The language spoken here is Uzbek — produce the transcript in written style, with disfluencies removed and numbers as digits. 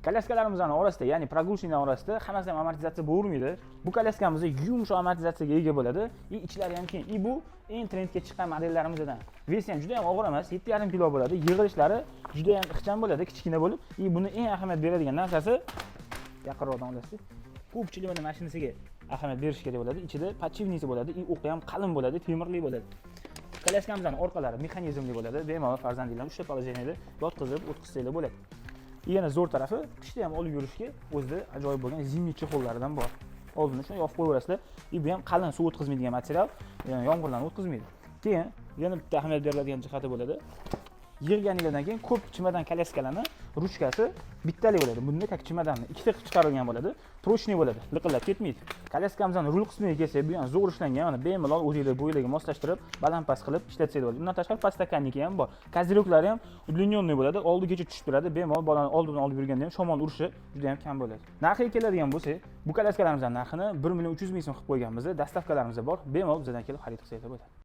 Kolyaskalarimizni orasida, ya'ni прогрушникlar orasida hammasi ham amortizatsiya bo'lmaydi. Bu kolyaskamiz yumshoq amortizatsiyaga ega bo'ladi. Ichlari ham keng. Bu eng trendga chiqqan modellarimizdan. Vesi ham juda ham og'ir emas, 7,5 kg bo'ladi. Yig'ilishlari juda ham ixcham bo'ladi, kichkina bo'lib. Buni eng ahamiyat beradigan narsasi yaqinroqdan olasiz. Ko'pchilik mana mashinasiga ahamiyat berish kerak bo'ladi. Ichida podshipnisi bo'ladi, o'qi ham qalin bo'ladi, temirli bo'ladi. Kolyaskamizning orqalari mexanizmli bo'ladi. Bemalol farzandinglarni uchta poложениеda yotqizib, o'tkazsanglar bo'ladi. Yana zo'r tarafi qishda ham olib yurishga o'zida ajoyib bo'lgan zimniy chexollaridan bor. Oldini shuni yopib qo'yaverasizlar. Bu ham qalin suv o'tkazmaydigan material, yomg'irlarni o'tkazmaydi. Keyin yana bitta ahamiyat beriladigan jihati bo'ladi. Yig'ganingizdan keyin ko'p chimadan kolyaskalarni ruchkasi bittalik bo'ladi. Bunda как chimadanni ikkita qilib chiqarilgan bo'ladi. Prochniy bo'ladi, liqillab ketmaydi. Kolyaskamizning rul qismiga kelsak, bu ham zo'r ishlangan. Mana bemalol o'zingizlar bo'ylarga moslashtirib, baland-past qilib ishlatsangiz bo'ladi. Undan tashqari podstakanniki ham bor. Koziroklari ham uдлинённый bo'ladi, oldigacha tushib turadi. Bemalol bolani oldidan olib yurganda ham shamol urishi juda ham kam bo'ladi. Narxiga keladigan bo'lsak, bu kolyaskalarimizning narxini 1,3 million so'm qilib qo'yganmiz. Dastavkalarimiz bor. Bemalol bizdan kelib xarid qilsangiz bo'ladi.